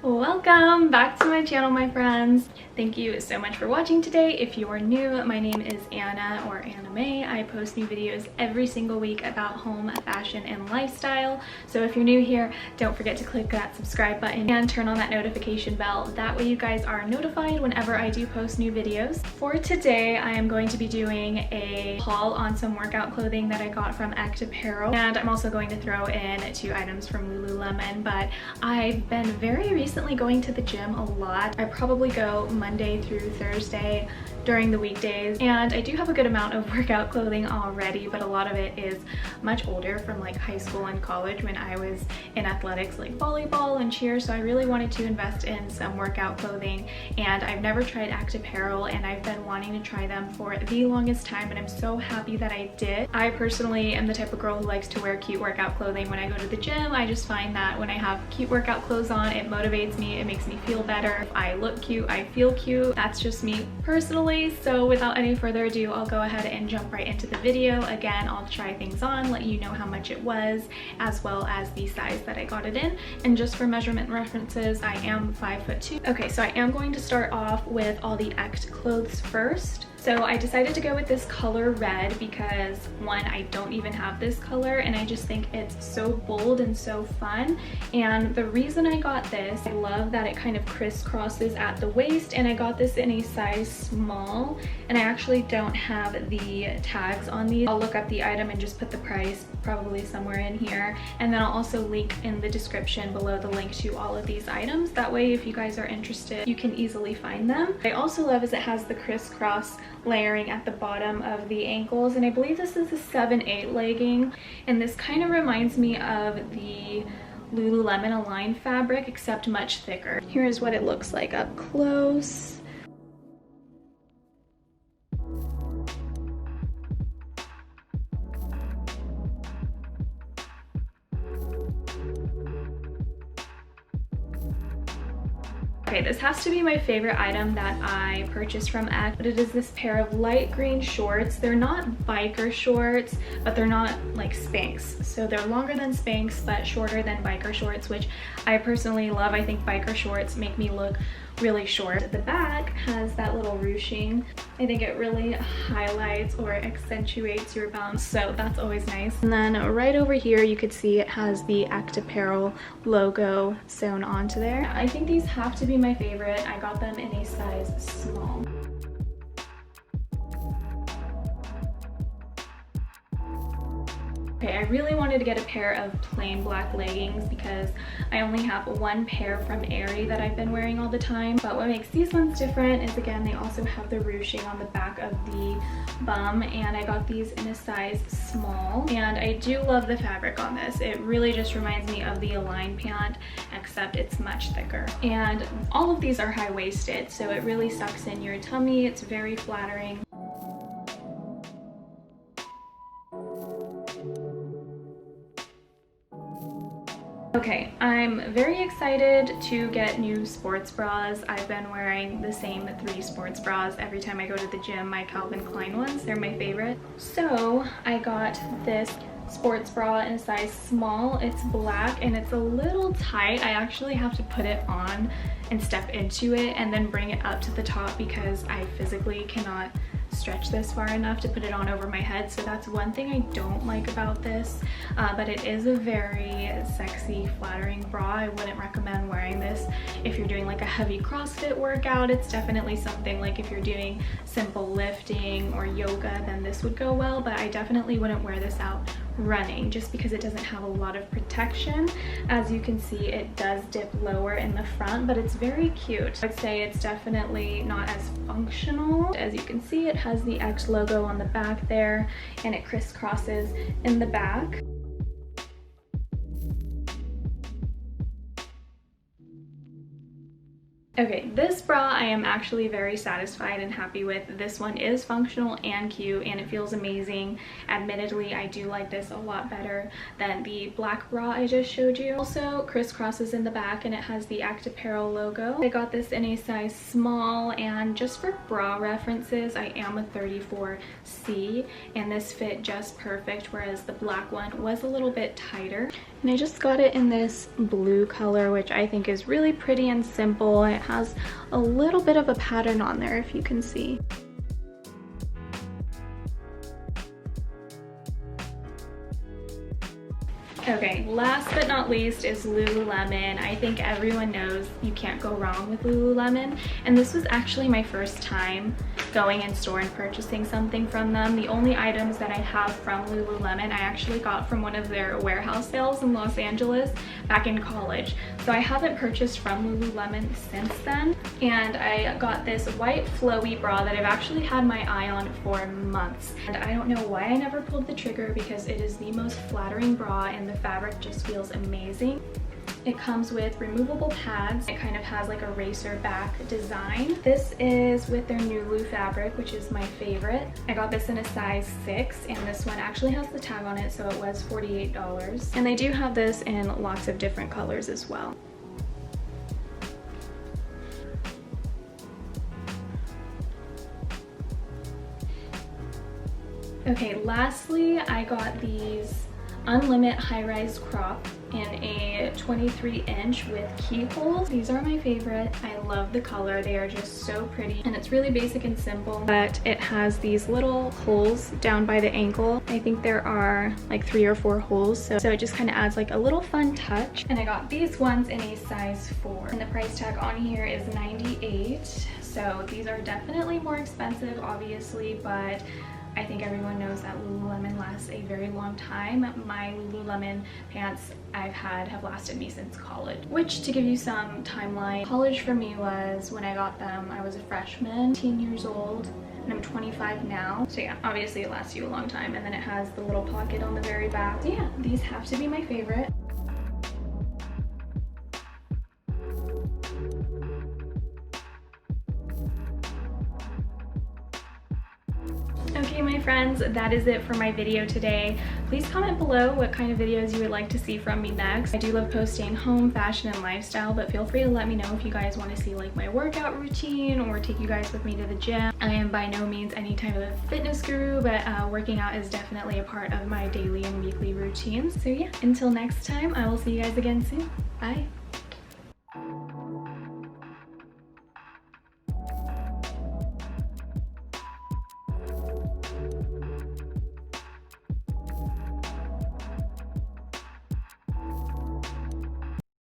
Welcome back to my channel, my friends. Thank you so much for watching today. If you are new, my name is Anna or Anna May. I post new videos every single week about home, fashion, and lifestyle. So if you're new here, don't forget to click that subscribe button and turn on that notification bell. That way you guys are notified whenever I do post new videos. For today, I am going to be doing a haul on some workout clothing that I got from ECHT Apparel. And I'm also going to throw in 2 items from Lululemon, but I've been very recently going to the gym a lot. I probably go Monday through Thursday during the weekdays, and I do have a good amount of workout clothing already, but a lot of it is much older from like high school and college when I was in athletics like volleyball and cheer. So I really wanted to invest in some workout clothing, and I've never tried ECHT Apparel, and I've been wanting to try them for the longest time, and I'm so happy that I did. I personally am the type of girl who likes to wear cute workout clothing when I go to the gym. I just find that when I have cute workout clothes on, it motivates me, it makes me feel better. If I look cute, I feel cute. That's just me personally. So without any further ado, I'll go ahead and jump right into the video. Again, I'll try things on, let you know how much it was, as well as the size that I got it in. And just for measurement references, I am 5'2". Okay, so I am going to start off with all the ECHT clothes first. So I decided to go with this color red because one, I don't even have this color, and I just think it's so bold and so fun. And the reason I got this, I love that it kind of crisscrosses at the waist, and I got this in a size small, and I actually don't have the tags on these. I'll look up the item and just put the price probably somewhere in here, and then I'll also link in the description below the link to all of these items. That way if you guys are interested, you can easily find them. What I also love is it has the crisscross layering at the bottom of the ankles, and I believe this is a 7/8 legging, and this kind of reminds me of the Lululemon Align fabric, except much thicker. Here is what it looks like up close. Okay, this has to be my favorite item that I purchased from ECHT, but it is this pair of light green shorts. They're not biker shorts, but they're not like Spanx. So they're longer than Spanx, but shorter than biker shorts, which I personally love. I think biker shorts make me look really short. The back has that little ruching. I think it really highlights or accentuates your bum, so that's always nice. And then right over here you could see it has the ECHT Apparel logo sewn onto there. I think these have to be my favorite. I got them in a size small. Okay, I really wanted to get a pair of plain black leggings because I only have one pair from Aerie that I've been wearing all the time. But what makes these ones different is, again, they also have the ruching on the back of the bum, and I got these in a size small. And I do love the fabric on this. It really just reminds me of the Align pant, except it's much thicker. And all of these are high-waisted, so it really sucks in your tummy. It's very flattering. Okay, I'm very excited to get new sports bras. I've been wearing the same 3 sports bras every time I go to the gym, my Calvin Klein ones. They're my favorite. So I got this sports bra in a size small. It's black and it's a little tight. I actually have to put it on and step into it and then bring it up to the top because I physically cannot stretch this far enough to put it on over my head. So that's one thing I don't like about this, but it is a very sexy, flattering bra. I wouldn't recommend wearing this if you're doing like a heavy CrossFit workout. It's definitely something like if you're doing simple lifting or yoga, then this would go well, but I definitely wouldn't wear this out running just because it doesn't have a lot of protection. As you can see, it does dip lower in the front, but it's very cute. I'd say it's definitely not as functional. As you can see, it has the ECHT logo on the back there, and it crisscrosses in the back. Okay, this bra I am actually very satisfied and happy with. This one is functional and cute and it feels amazing. Admittedly, I do like this a lot better than the black bra I just showed you. Also crisscrosses in the back and it has the ECHT Apparel logo. I got this in a size small, and just for bra references, I am a 34C and this fit just perfect, whereas the black one was a little bit tighter. And I just got it in this blue color, which I think is really pretty and simple. It has a little bit of a pattern on there, if you can see. Okay, last but not least is Lululemon. I think everyone knows you can't go wrong with Lululemon, and this was actually my first time going in store and purchasing something from them. The only items that I have from Lululemon I actually got from one of their warehouse sales in Los Angeles back in college. So I haven't purchased from Lululemon since then, and I got this white flowy bra that I've actually had my eye on for months, and I don't know why I never pulled the trigger because it is the most flattering bra and the fabric just feels amazing. It comes with removable pads. It kind of has like a racer back design. This is with their Nulu fabric, which is my favorite. I got this in a size 6, and this one actually has the tag on it, so it was $48. And they do have this in lots of different colors as well. Okay, lastly, I got these Unlimit high-rise crop in a 23-inch with keyholes. These are my favorite. I love the color. They are just so pretty, and it's really basic and simple, but it has these little holes down by the ankle. I think there are like 3 or 4 holes, so it just kind of adds like a little fun touch. And I got these ones in a size 4, and the price tag on here is $98. So these are definitely more expensive, obviously, but I think everyone knows that Lululemon lasts a very long time. My Lululemon pants I've had have lasted me since college. Which, to give you some timeline, college for me was when I got them, I was a freshman, 18 years old, and I'm 25 now. So yeah, obviously it lasts you a long time, and then it has the little pocket on the very back. So yeah, these have to be my favorite. Okay, my friends, that is it for my video today. Please comment below what kind of videos you would like to see from me next. I do love posting home, fashion, and lifestyle, but feel free to let me know if you guys want to see like my workout routine or take you guys with me to the gym. I am by no means any type of fitness guru, but working out is definitely a part of my daily and weekly routines. So yeah, until next time, I will see you guys again soon. Bye.